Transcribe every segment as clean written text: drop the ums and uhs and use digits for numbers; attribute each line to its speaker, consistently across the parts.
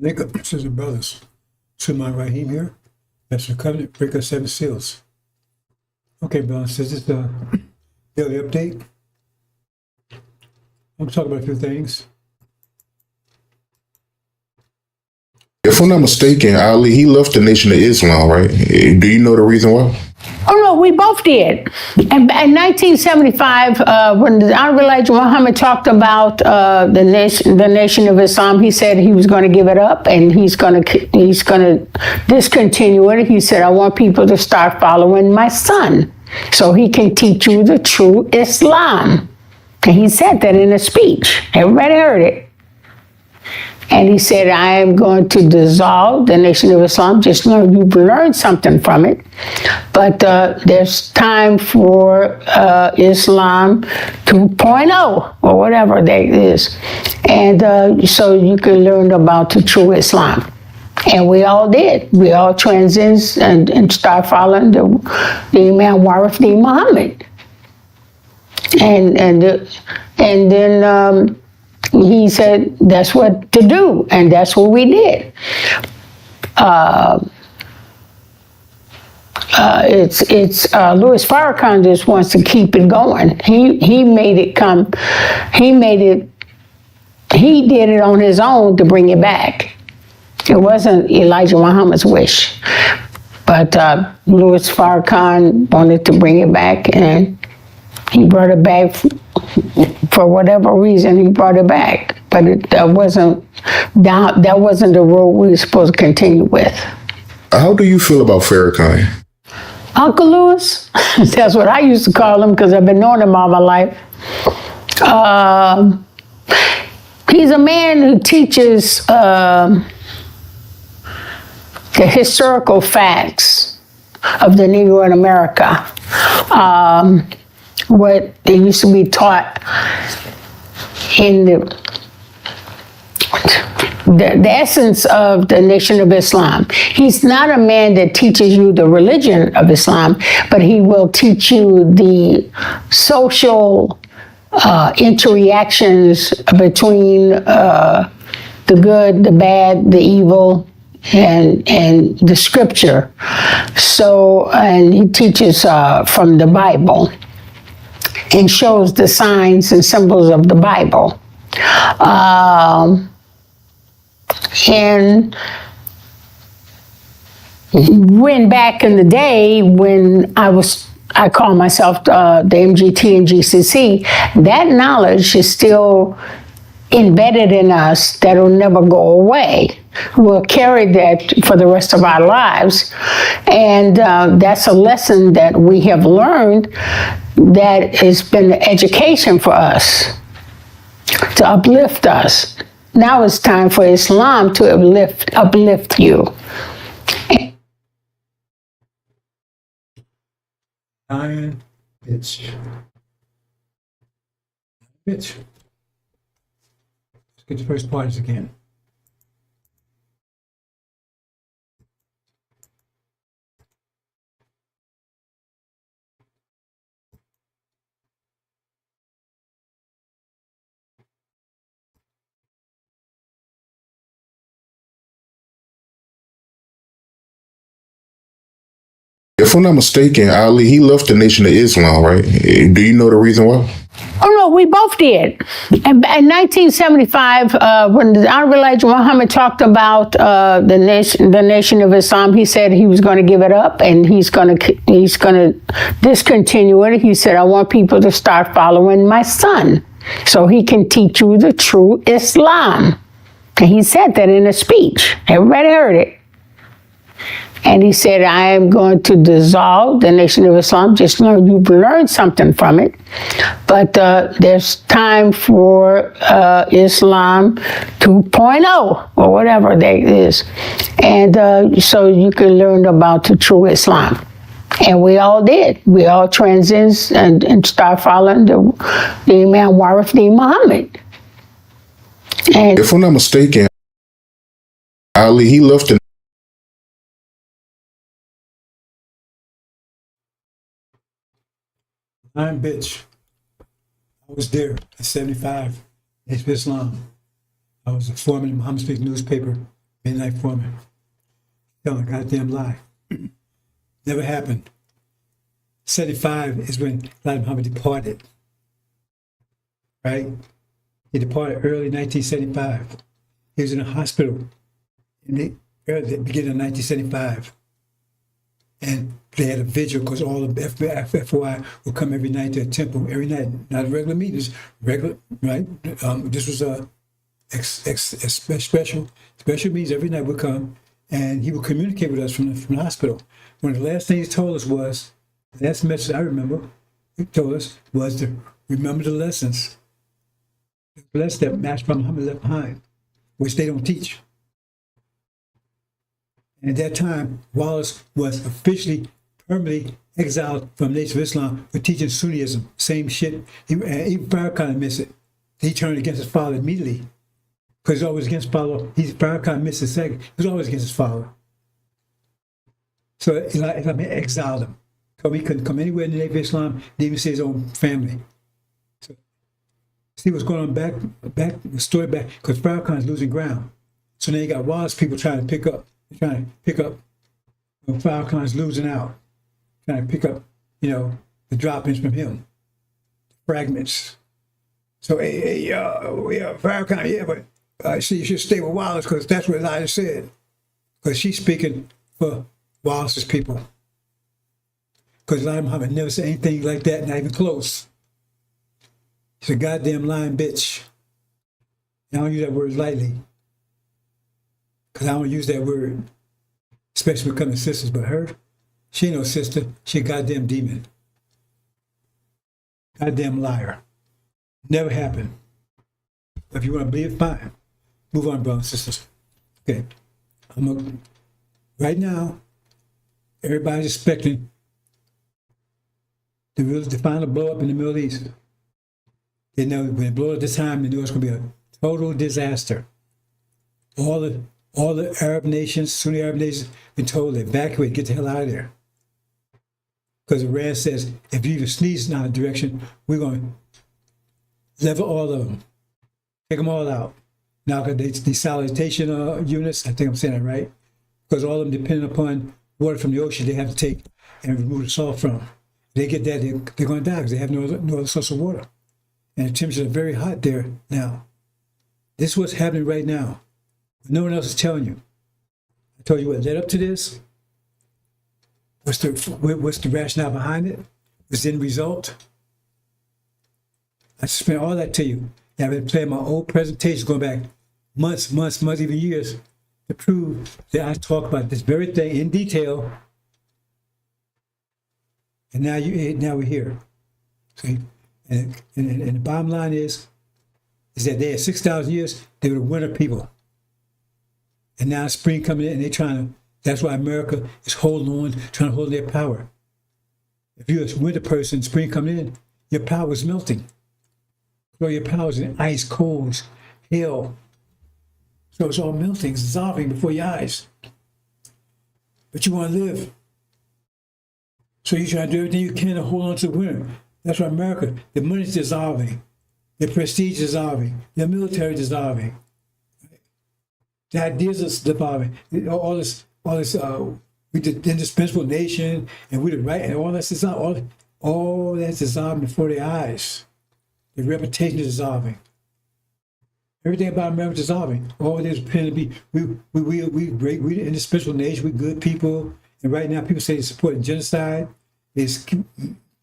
Speaker 1: Jacob, sisters and brothers, Shema Rahim here. That's the covenant breaker 7 seals. Okay, brothers, this is the daily update. I'm talking about a few things.
Speaker 2: If I'm not mistaken, Ali, he left the Nation of Islam, right? Do you know the reason why?
Speaker 3: Oh no, we both did. And in 1975, when the Honorable Elijah Muhammad talked about the nation of Islam, he said he was going to give it up and he's going to discontinue it. He said, "I want people to start following my son, so he can teach you the true Islam." And he said that in a speech. Everybody heard it. And he said, "I am going to dissolve the Nation of Islam. Just know you've learned something from it. But there's time for Islam 2.0 or whatever that is. And so you can learn about the true Islam." And we all did. We all transitioned and start following the Imam Warathdi Muhammad. And then he said that's what to do, and that's what we did. It's Louis Farrakhan just wants to keep it going. He made it come. He did it on his own to bring it back. It wasn't Elijah Muhammad's wish, but Louis Farrakhan wanted to bring it back, and he brought it back. For whatever reason, he brought it back, but that wasn't the road we were supposed to continue with.
Speaker 2: How do you feel about Farrakhan?
Speaker 3: Uncle Louis, that's what I used to call him because I've been knowing him all my life. He's a man who teaches the historical facts of the Negro in America. What they used to be taught in the essence of the Nation of Islam. He's not a man that teaches you the religion of Islam, but he will teach you the social interreactions between the good, the bad, the evil, and the scripture. So, and he teaches from the Bible and shows the signs and symbols of the Bible. And when back in the day when I call myself the MGT and GCC, that knowledge is still embedded in us that'll never go away. We'll carry that for the rest of our lives. And that's a lesson that we have learned that has been education for us, to uplift us. Now it's time for Islam to uplift you.
Speaker 1: Iron bitch. Bitch. Let's get the first parties again.
Speaker 2: If I'm not mistaken, Ali, he left the Nation of Islam, right? Do you know the reason why?
Speaker 3: Oh no, we both did. And in 1975, when the Honorable Elijah Muhammad talked about the nation of Islam, he said he was going to give it up and he's going to discontinue it. He said, "I want people to start following my son, so he can teach you the true Islam." And he said that in a speech. Everybody heard it. And he said, "I am going to dissolve the Nation of Islam. Just know you've learned something from it. But there's time for Islam 2.0 or whatever that is. And so you can learn about the true Islam." And we all did. We all transitioned and start following the Imam Warathdi Muhammad. And
Speaker 2: if I'm not mistaken, Ali, he left the
Speaker 1: Iron bitch. I was there at 75. It's Islam. I was a foreman in Muhammad Speaks newspaper, midnight foreman. Telling a goddamn lie. Never happened. 75 is when Elijah Muhammad departed. Right? He departed early 1975. He was in a hospital in the beginning of 1975. And they had a vigil because all the FOI would come every night to a temple, every night. Not regular meetings, regular, right? This was a special meetings every night would come, and he would communicate with us from the hospital. One of the last things he told us was, the last message I remember, he told us was to remember the lessons. The lessons that Master Muhammad left behind, which they don't teach. And at that time, Wallace was officially, permanently exiled from the Nation of Islam for teaching Sunnism. Same shit. Even Farrakhan missed it. He turned against his father immediately. Because he's always against father. Farrakhan missed his second. He was always against his father. So Islam exiled him. So he couldn't come anywhere in the Nation of Islam, didn't even see his own family. So see what's going on back, the story back, because Farrakhan's losing ground. So now you got Wallace people trying to pick up when Farrakhan's losing out, trying to pick up, the droppings from him, fragments. So, Farrakhan, but you should stay with Wallace because that's what Elijah said. Because she's speaking for Wallace's people. Because Elijah Muhammad never said anything like that, not even close. She's a goddamn lying bitch. I don't use that word lightly. Because I don't use that word, especially when it comes to sisters. But her, she ain't no sister. She a goddamn demon. Goddamn liar. Never happened. If you want to believe it, fine. Move on, brothers and sisters. Okay. Right now, everybody's expecting the final blow up in the Middle East. They know when it blows up this time, they know it's going to be a total disaster. All the Arab nations, Sunni Arab nations, been told to evacuate, get the hell out of there. Because Iran says, if you even sneeze in our direction, we're going to level all of them. Take them all out. Now, the desalination units, I think I'm saying that right, because all of them depend upon water from the ocean they have to take and remove the salt from. If they get that, they're going to die because they have no other source of water. And the temperatures are very hot there now. This is what's happening right now. No one else is telling you. I told you what led up to this. What's the rationale behind it? What's the end result? I spent all that to you. And I've been playing my old presentations going back months, even years, to prove that I talk about this very thing in detail. And now we're here. See? And the bottom line is that they had 6,000 years, they were the winter people. And now spring coming in, and that's why America is holding on, trying to hold their power. If you're a winter person, spring coming in, your power is melting. So your power is in ice, cold, hail. So it's all melting, it's dissolving before your eyes. But you want to live. So you try to do everything you can to hold on to the winter. That's why America, the money's dissolving, their prestige is dissolving, their military is dissolving. The ideas are dissolving. All this, we the indispensable nation, and we the right, and all that's dissolving. All that's dissolving before their eyes. The reputation is dissolving. Everything about America is dissolving. All it is pretending to be, we great, we the indispensable nation, we good people. And right now, people say they're supporting genocide. They're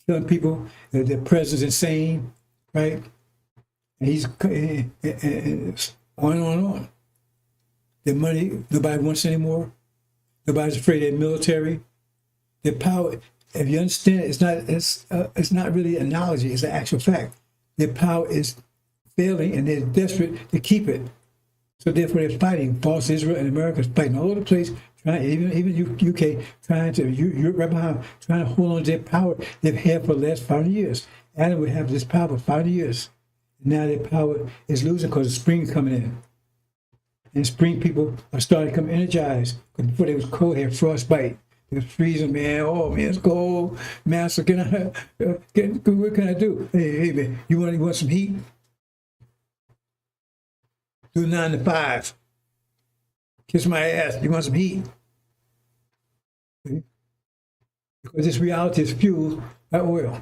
Speaker 1: killing people. Their president's insane, right? And he's and on and on. Their money, nobody wants anymore. Nobody's afraid of their military. Their power, if you understand, it's not really an analogy, it's an actual fact. Their power is failing and they're desperate to keep it. So therefore they're fighting. False Israel and America is fighting all over the place, trying, even UK, trying to, Europe right behind, trying to hold on to their power they've had for the last 500 years. Adam would have this power for 500 years. And now their power is losing because of spring coming in. And spring people are starting to come energized. Because before they was cold, they had frostbite. It was freezing, man. Oh, man, it's cold. Master, what can I do? Hey, man, you want some heat? do 9 to 5. Kiss my ass. You want some heat? See? Because this reality is fueled by oil.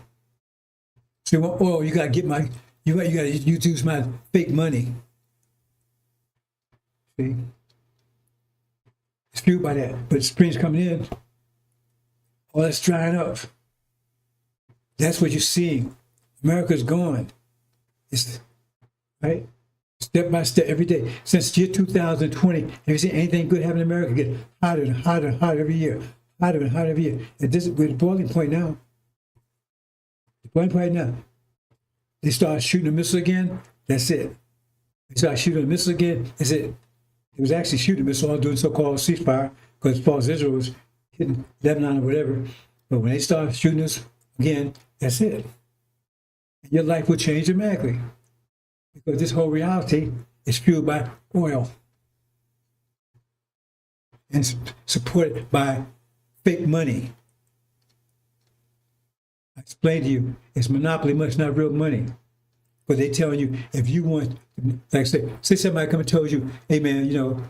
Speaker 1: So you want oil, you gotta get my, you gotta use my fake money. See? It's fueled by that. But spring's coming in, all that's drying up. That's what you're seeing. America's going. It's right? Step by step every day. Since year 2020, have you seen anything good happen in America? Get hotter and hotter and hotter every year. Hotter and hotter every year. And this is we're at the boiling point now. The boiling point now. They start shooting a missile again, that's it. They start shooting a missile again, that's it. It was actually shooting a missile, all doing so-called ceasefire, because as far as Israel was hitting Lebanon or whatever. But when they start shooting us again, that's it. And your life will change dramatically. Because this whole reality is fueled by oil and supported by fake money. I explained to you, it's monopoly money, it's not real money. But they're telling you, if you want, like say somebody come and told you, hey man,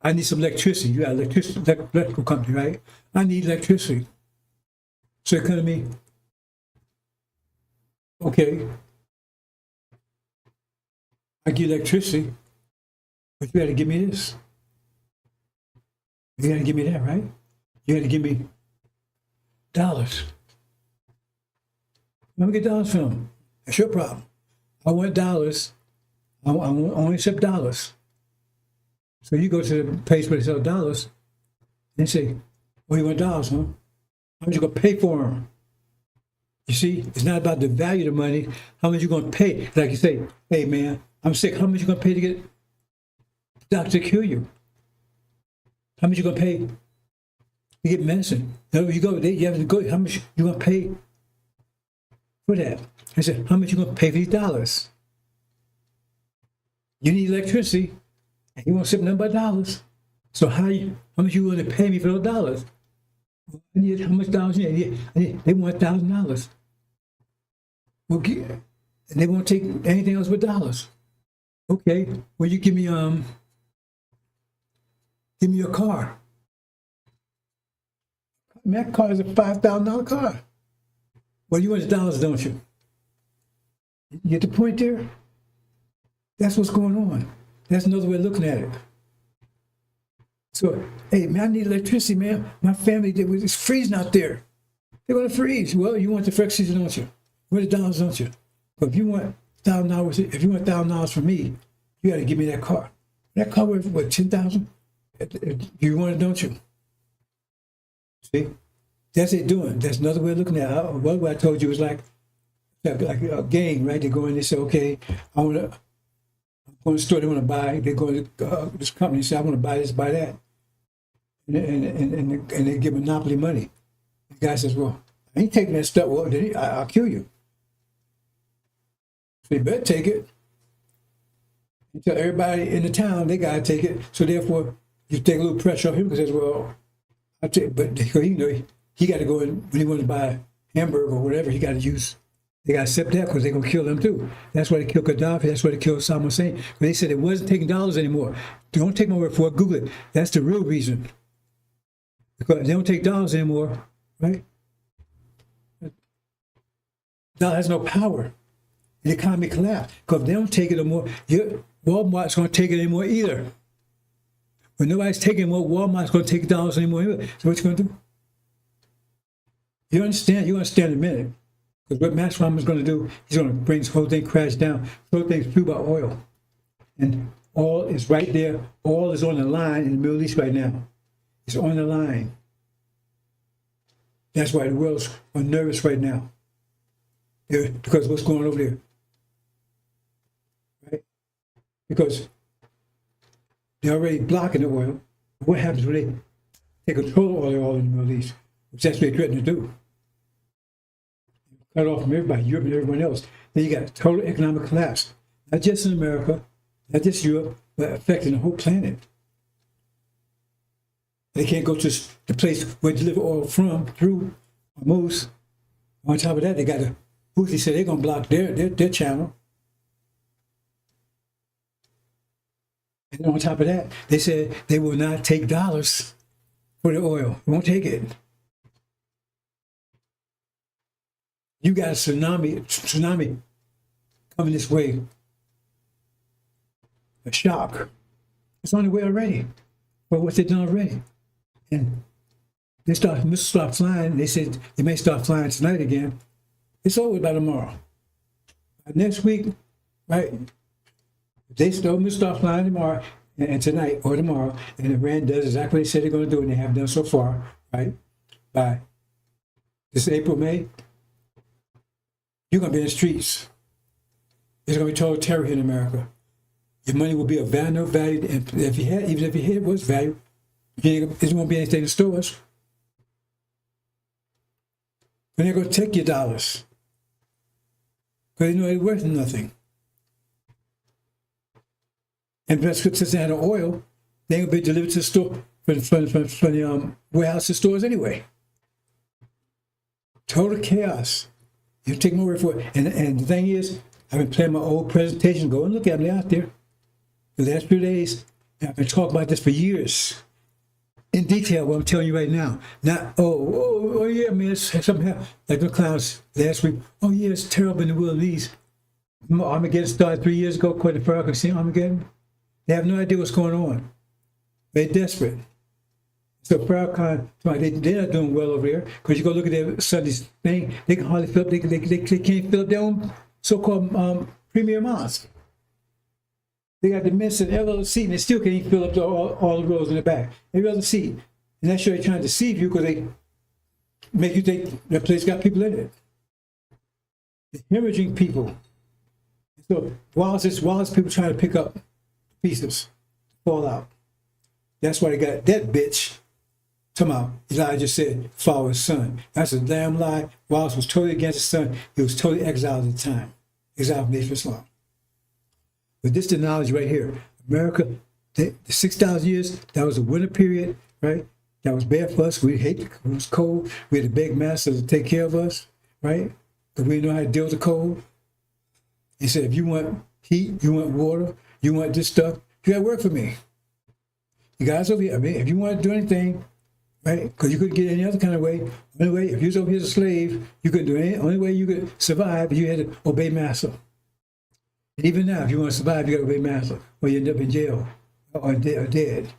Speaker 1: I need some electricity. You got electrical company, right? I need electricity. So they come to me, okay, I get electricity, but you got to give me this. You got to give me that, right? You got to give me dollars. Let me get dollars from them. That's your problem. I want dollars. I only accept dollars. So you go to the place where they sell dollars and say, well, you want dollars, huh? How much you going to pay for them? You see, it's not about the value of the money. How much you going to pay? Like you say, hey, man, I'm sick. How much you going to pay to get the doctor to cure you? How much you going to pay to get medicine? You go, you have to go. How much you going to pay for that? I said, how much you going to pay for these dollars? You need electricity, and you won't accept nothing but dollars. So how much you going to pay me for those dollars? I need how much dollars you need? They want $1,000. Okay, and they won't take anything else but dollars. Okay, well you give me your car. That car is a $5,000 car. Well, you want the dollars, don't you? You get the point there? That's what's going on. That's another way of looking at it. So, hey, man, I need electricity, man. My family, it's freezing out there. They're going to freeze. Well, you want the fresh season, don't you? You want the dollars, don't you? But if you want $1,000, if you want $1,000 from me, you got to give me that car. That car worth, what, $10,000? You want it, don't you? See? That's it doing. That's another way of looking at it. What I told you was like a game, right? They go in, they say, okay, I want to go to the store, they want to buy, they go to this company and say, I want to buy this, buy that. And they give monopoly money. The guy says, well, I ain't taking that stuff. Well, then I'll kill you. So you better take it. You tell everybody in the town they got to take it. So therefore, you take a little pressure off him because he says, well, I'll take it. But he got to go in when he wants to buy a hamburger or whatever, he got to use. They got to accept that because they're going to kill them too. That's why they killed Gaddafi. That's why they killed Saddam Hussein. But they said it wasn't taking dollars anymore. Don't take my word for it. Google it. That's the real reason. Because they don't take dollars anymore, right? Dollar has no power. The economy collapsed. Because if they don't take it anymore, Walmart's going to take it anymore either. When nobody's taking more, Walmart's going to take dollars anymore either. So what you going to do? You understand? You understand in a minute. Because what Max Rahman is going to do, he's going to bring this whole thing crash down. The whole thing's fueled by oil. And oil is right there. Oil is on the line in the Middle East right now. It's on the line. That's why the world's nervous right now. Because of what's going on over there. Right? Because they're already blocking the oil. What happens when they take control of the oil in the Middle East? Which that's what they're threatening to do. Cut off from everybody, Europe and everyone else. Then you got total economic collapse. Not just in America, not just Europe, but affecting the whole planet. They can't go to the place where they deliver oil from, through Hormuz. On top of that, they got Houthi said they're going to block their channel. And on top of that, they said they will not take dollars for the oil. They won't take it. You got a tsunami coming this way. A shock. It's on the way already. Well, what they done already? And they start flying. They said they may start flying tonight again. It's over by tomorrow. Next week, right? They still start flying tomorrow and tonight or tomorrow, and Iran does exactly what they said they're going to do, and they have done so far, right? By this April, May, you're going to be in the streets. There's going to be total terror here in America. Your money will be of no value, and even if you had it was value, there won't be anything in stores. And they're going to take your dollars because they know it's worth nothing. And since they had no oil, they ain't going to be delivered to the store from the warehouse to stores anyway. Total chaos. You take my word for it. And the thing is, I've been playing my old presentation. Go and look at them. They're out there. The last few days, I've been talking about this for years. In detail, what I'm telling you right now. Not, oh yeah, man, something happened. Like the clowns last week. Oh yeah, it's terrible in the Middle East. Armageddon started 3 years ago, according to Farrakhan. See Armageddon? They have no idea what's going on. They're desperate. So Farrakhan, they're not doing well over there because you go look at their Sunday's thing, they can hardly fill up, they can't fill up their own so-called premier mosque. They got the midst and every other seat, and they still can't even fill up all the rows in the back. Every other seat. And that's sure they're trying to deceive you because they make you think that place got people in it. They're hemorrhaging people. So while it's people trying to pick up pieces, fall out. That's why they got that bitch. Talking about Elijah said, follow his son. That's a damn lie. Wallace was totally against his son. He was totally exiled at the time. Exiled from Nation of Islam. But this is the knowledge right here. America, the 6,000 years, that was a winter period, right? That was bad for us. We hate it was cold. We had a big master to take care of us, right? Because we didn't know how to deal with the cold. He said, if you want heat, you want water, you want this stuff, you got to work for me. You guys over here, I mean, if you want to do anything, right? Because you couldn't get any other kind of way. Only way, if you was over here as a slave, you couldn't do any. Only way you could survive, you had to obey master. And even now, if you want to survive, you got to obey master, or you end up in jail or dead.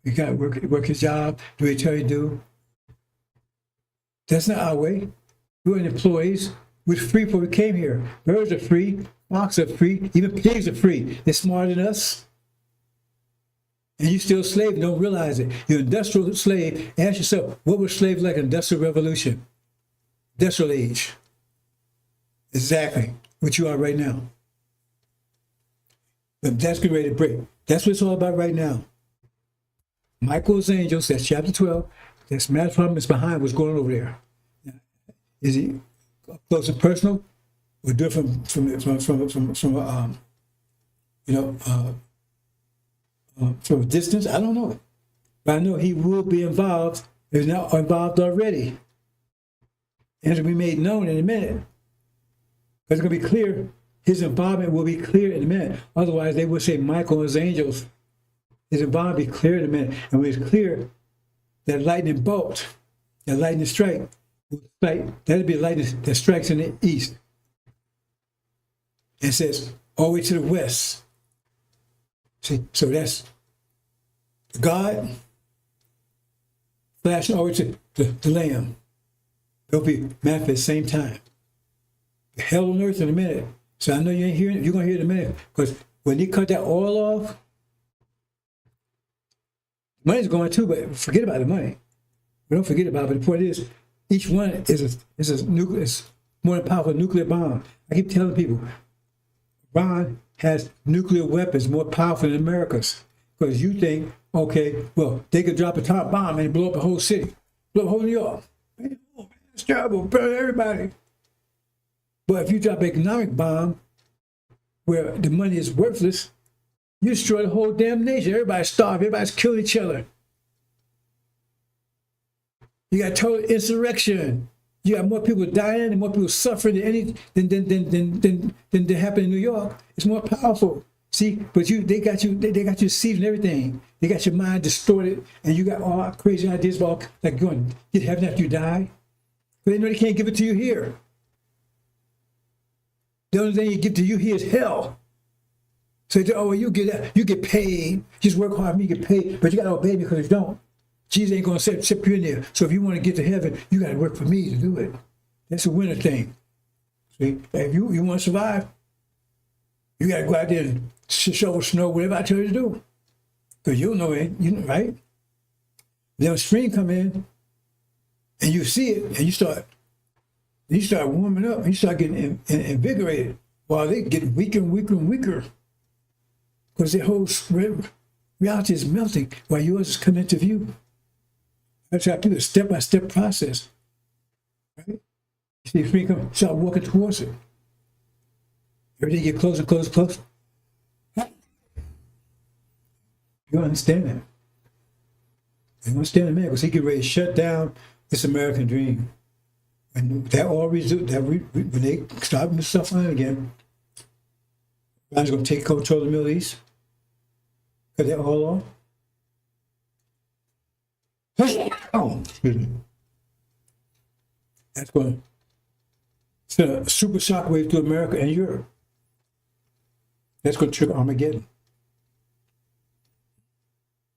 Speaker 1: You got to work your job, do what you tell you to do. That's not our way. We were employees. We were free before we came here. Birds are free. Foxes are free. Even pigs are free. They're smarter than us. And you're still a slave and don't realize it. You're an industrial slave. Ask yourself, what was slaves like in the Industrial Revolution? Industrial age. Exactly what you are right now. But that's getting ready to break. That's what it's all about right now. Michael's Angels, that's chapter 12. That's math problem is behind what's going on over there. Now, is it close and personal or different from a distance? I don't know. But I know he will be involved. He's now involved already. And it'll be made known in a minute. Because it's going to be clear. His involvement will be clear in a minute. Otherwise, they would say Michael and his angels. His involvement will be clear in a minute. And when it's clear, that lightning bolt, that lightning strike, that'll be a lightning that strikes in the east. And says, all the way to the west. See, so that's God flashing over to the Lamb. They'll be manifest at the same time. Hell on earth in a minute. So I know you ain't hearing it. You're going to hear it in a minute. Because when they cut that oil off, money's going too, but forget about the money. We don't forget about it. But the point is, each one is more than powerful nuclear bomb. I keep telling people, Iran has nuclear weapons more powerful than America's. Because you think, okay, well, they could drop a top bomb and blow up the whole city, blow up whole New York. Man, it's terrible, burn everybody. But if you drop an economic bomb where the money is worthless, you destroy the whole damn nation. Everybody's starving, everybody's killing each other. You got total insurrection. You got more people dying and more people suffering than happened in New York. It's more powerful. See, but they got you deceived and everything. They got your mind distorted, and you got all crazy ideas about like going get heaven after you die. But they know they can't give it to you here. The only thing you give to you here is hell. So they say, oh, you get paid. Just work hard, you get paid, but you got to obey me because if you don't, Jesus ain't gonna set you in there. So if you want to get to heaven, you got to work for me to do it. That's a winner thing. See, if you want to survive, you got to go out there and shovel snow, whatever I tell you to do. Because you'll know it, right? Then when spring come in, and you see it, and you start warming up, and you start getting invigorated, while they get weaker and weaker and weaker. Because their whole reality is melting while yours is coming into view. That's how I do a step-by-step process. Right? You see spring come, start walking towards it. Every day you get closer, closer, closer. You understand that. You understand that, man, because he get ready to shut down this American dream. And that all when they start moving stuff on again, Iran's going to take control of the Middle East. Cut that all off. Oh, excuse me. That's going to send a super shockwave through America and Europe. That's going to trigger Armageddon.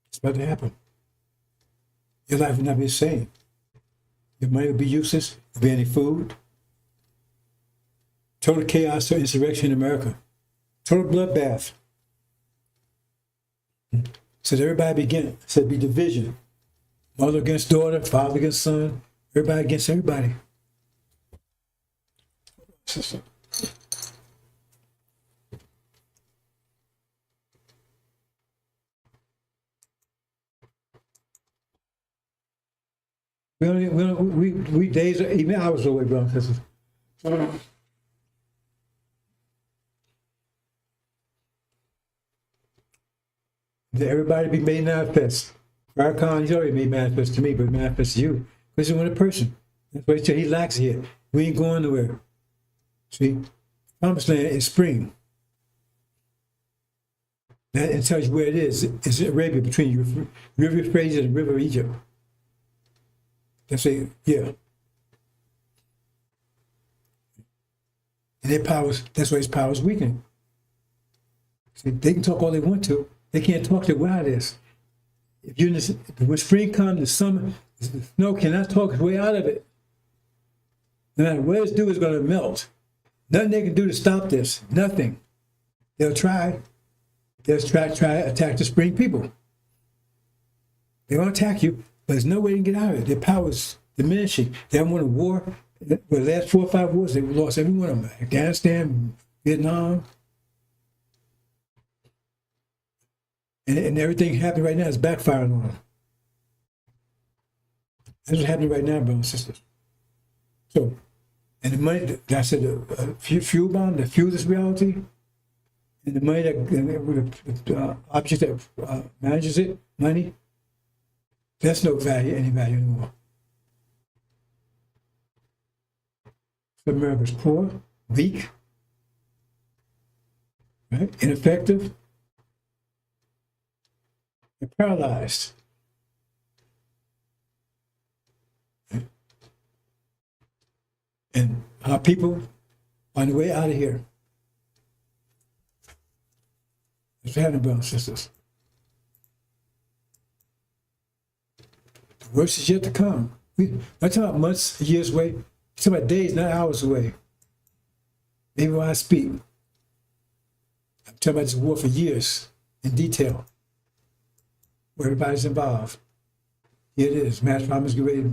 Speaker 1: It's about to happen. Your life will not be the same. Your money will be useless. There will be any food. Total chaos, total insurrection in America. Total bloodbath. So everybody be division. Mother against daughter, father against son, everybody against everybody. We days, even hours away, bro. Everybody be made manifest. Farrakhan, he's already made manifest to me, but manifest to you. Because he's one person. That's why he lacks here. We ain't going nowhere. See, Promised Land is spring. That tells you where it is. It's Arabia between River Euphrates and the River of Egypt. That's it, yeah. And their powers, that's why his power is weakening. See, they can talk all they want to. They can't talk their way out of this. If you're in this, when spring comes, the summer, the snow cannot talk its way out of it. No matter what it's do, it's going to melt. Nothing they can do to stop this. Nothing. They'll try. They'll try to attack the spring people. They're going to attack you, but there's no way to get out of it. Their power is diminishing. They haven't won a war. The last 4 or 5 wars, they've lost every one of them. Afghanistan, Vietnam. And everything happening right now is backfiring on them. That's what's happening right now, brothers and sisters. So, and the money, that I said, the fuel bomb that fuels this reality, and the money the object that manages it, money, that's no value, any value anymore. So America's poor, weak, right? Ineffective, and paralyzed. And our people on the way out of here. It's happening, brothers and sisters. The worst is yet to come. I'm talking about months, years away. I'm talking about days, not hours away. Maybe while I speak. I'm talking about this war for years in detail, where everybody's involved. Here it is. Mass promise, get ready.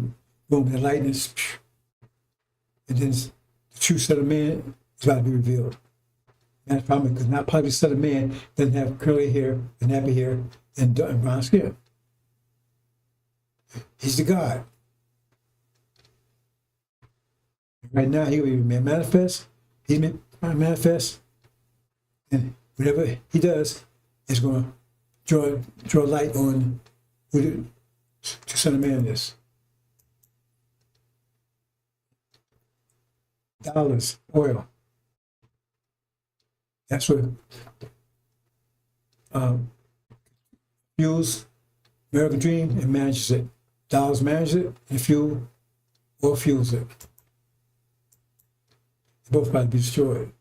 Speaker 1: Boom, the lightning. And then the true Son of Man is about to be revealed. Mass promise, because not probably the Son of Man doesn't have curly hair and nappy hair and brown skin. He's the God. Right now, he will be manifest. He's been manifest. And whatever he does is going to draw light on who the Son of Man is. Dollars, oil. That's what fuels American dream and manages it. Dollars manages it, and fuel or fuels it. They both got to be destroyed.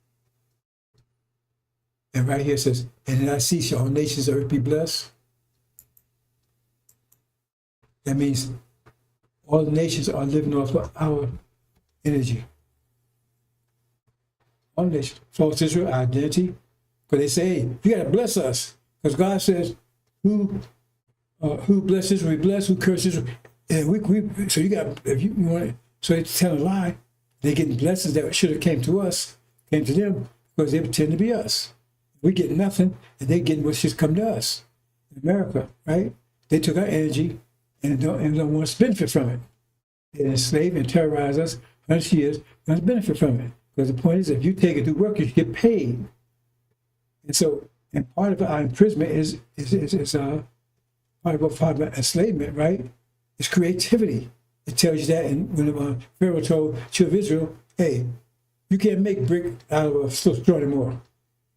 Speaker 1: And right here it says, and then I see shall all nations of earth be blessed. That means all the nations are living off of our energy. All nations. False Israel, identity. Because they say, hey, you got to bless us. Because God says, who blesses Israel, we bless, who curses Israel. And so you got, if you want it, so they tell a lie. They getting blessings that should have came to us, came to them, because they pretend to be us. We get nothing, and they getting what's just come to us. In America, right? They took our energy and don't want to benefit from it. They enslave and terrorize us 100 years, don't benefit from it. Because the point is, if you take it to work, you get paid. And so, and part of our imprisonment is part of enslavement, right? It's creativity. It tells you that, and when Pharaoh told children of Israel, hey, you can't make brick out of a straw anymore.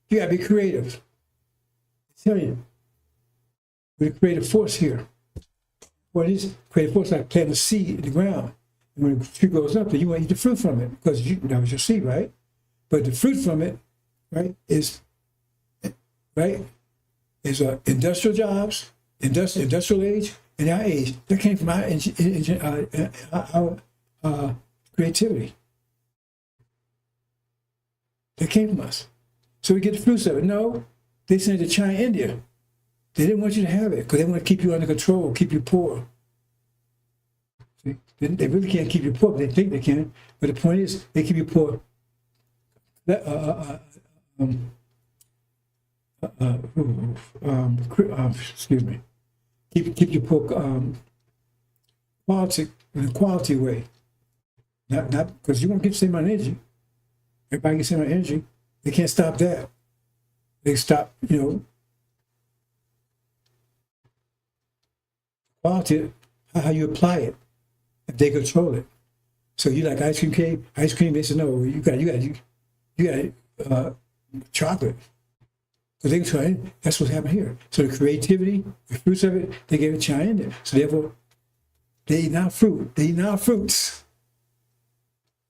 Speaker 1: You gotta be creative. I tell you, we're the creative force here. What is creative force? Like planting a seed in the ground. And when the tree goes up, then you want to eat the fruit from it, because that was your seed, right? But the fruit from it, right, is industrial jobs, industrial age, and our age. That came from our creativity. That came from us. So we get the fruits of it. No, they sent it to China, India. They didn't want you to have it because they want to keep you under control, keep you poor. See? They really can't keep you poor, but they think they can. But the point is, they keep you poor. Excuse me. Keep you poor quality in a quality way. Not because you won't get the same amount of energy. Everybody gets the same amount of energy. They can't stop that. They stop, quality, how you apply it, if they control it. So you like ice cream, they say, no, you got chocolate. So they control it. That's what's happened here. So the creativity, the fruits of it, they gave it China in there. So therefore, they eat our fruit. They eat our fruits.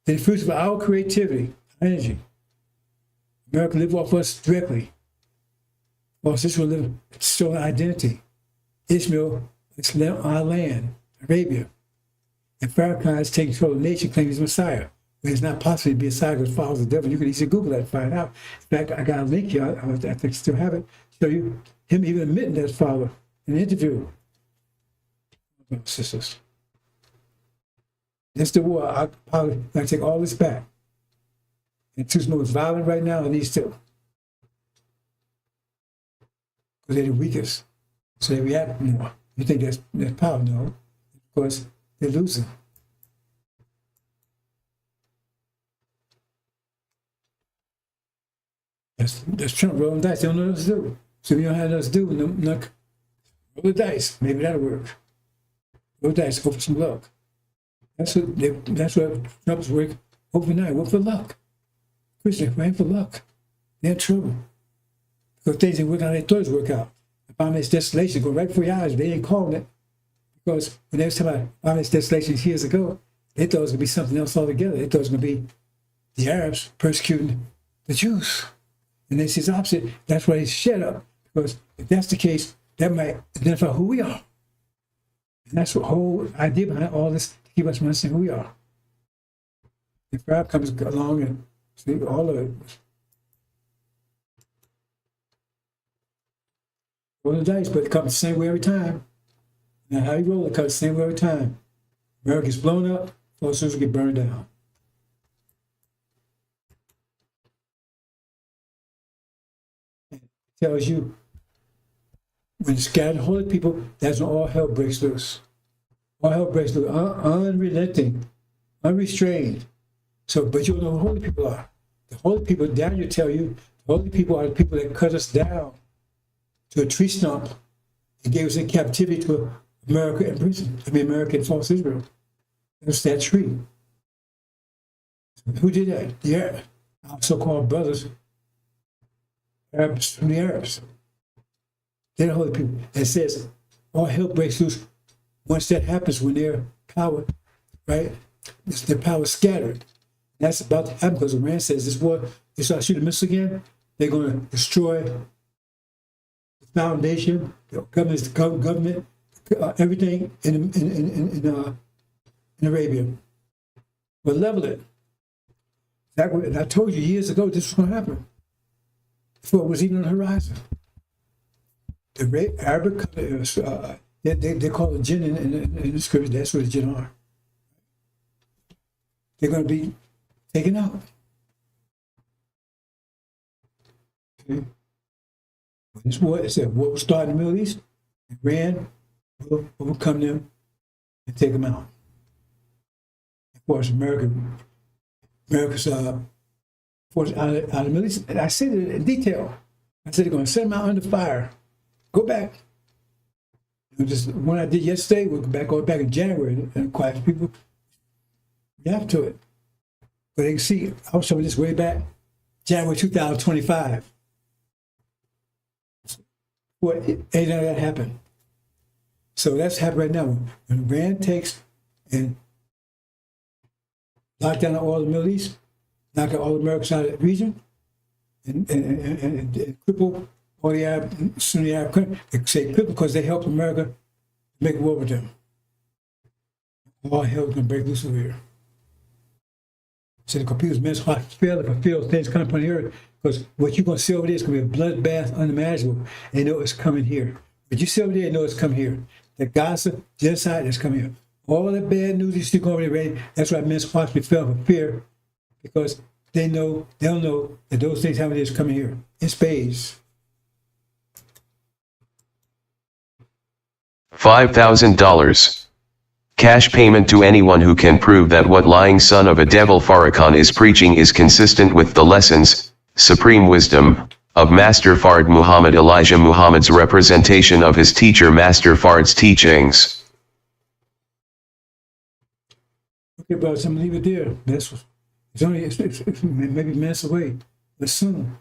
Speaker 1: The fruits of our creativity, energy. America live off us directly. False Israel live stolen identity. Ishmael is our land, Arabia. And Farrakhan is taking control of the nation, claiming he's Messiah. But it's not possible to be a Messiah because follows the devil. You can easily Google that and find out. In fact, I got a link here. I think I still have it. Show you him even admitting that father in an interview. Sisters. That's the war. I'm going to take all this back. And two most violent right now are these two. Because they're the weakest. So they react more. You think that's power? No. Of course, they're losing. That's Trump rolling dice. They don't know what to do. So if you don't have nothing to do, roll the dice. Maybe that'll work. Roll the dice, hope for some luck. That's what Trump's work overnight. Work for luck. Christian, ran for luck. They're in trouble. Because things didn't work out, they thought it would work out. The Abomination Desolation go right before your eyes. They ain't calling it. Because when they was talking about Abomination Desolation years ago, they thought it was going to be something else altogether. They thought it was going to be the Arabs persecuting the Jews. And they say it's opposite. That's why they shut up. Because if that's the case, that might identify who we are. And that's the whole idea behind all this, to keep us from understanding who we are. If God comes along and see all of it. Roll the dice, but it comes the same way every time. Now, how you roll it comes the same way every time. America gets blown up, or as soon as it get burned down. It tells you when you scatter holy people, that's when all hell breaks loose. All hell breaks loose, unrelenting, unrestrained. So, but you don't know who holy people are. The holy people, Daniel tell you, the holy people are the people that cut us down to a tree stump and gave us in captivity to America and prison. America and false Israel. That's that tree. Who did that? The our so-called brothers, Arabs from the Arabs. They're the holy people. It says all hell breaks loose once that happens, when their power, right? Their power is scattered. That's about to happen because Iran says this war, they start shooting missiles again, they're going to destroy the foundation, the government, everything in Arabia. But level it. And I told you years ago this was going to happen. Before it was even on the horizon. The Arabic, they call it jinn in the scripture. That's what the jinn are. They're going to be taken out. Okay. This war, it said war will start in the Middle East. Iran will overcome them and take them out. Of course, America's force out of the Middle East. And I said it in detail. I said they're going to set them out under fire. Go back. Just one I did yesterday, we'll go back in January and quiet people. React to it. But they can see, I was showing this way back, January 2025. What ain't none of that happen. So that's happening right now. When Iran takes and lock down all the Middle East, knock out all the Americans out of that region, and cripple all the Sunni Arab countries. They say cripple because they helped America make war with them. All hell is going to break loose over here. So the computers men's heart fail if I feel things come upon the earth, because what you're going to see over there is going to be a bloodbath unimaginable. They know it's coming here. But you see over there, you know it's coming here. The Gaza genocide is coming here. All the bad news you see going over there, that's why men's hearts be filled with fear, because they'll know that those things happening is coming here in spades.
Speaker 4: $5,000. Cash payment to anyone who can prove that what lying son of a devil Farrakhan is preaching is consistent with the lessons, supreme wisdom, of Master Fard Muhammad Elijah Muhammad's representation of his teacher Master Fard's teachings.
Speaker 1: Okay, brothers, I'm going to leave it there. It's only maybe minutes away, but soon.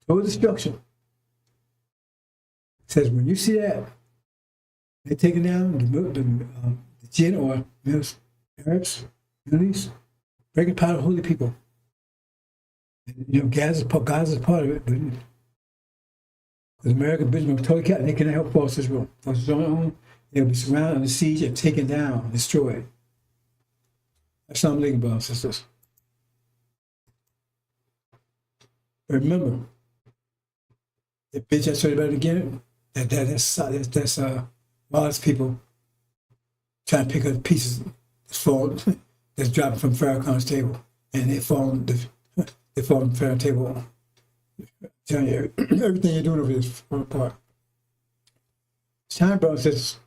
Speaker 1: Total destruction. It says when you see that, they're taking down the jinn or Arabs, Middle East, breaking part of holy people. And, Gaza's part of it, but because American business totally cat, they cannot help force Israel. Force Israel own, they'll be surrounded under siege and taken down, destroyed. That's what I'm thinking about, sisters. But remember, the bitch I told you about again, that's Wallace people trying to pick up the pieces that's dropping from Farrakhan's table, and they fall from Farrakhan's table. I'm telling you, everything you're doing over here is falling apart. It's time, brothers and sisters.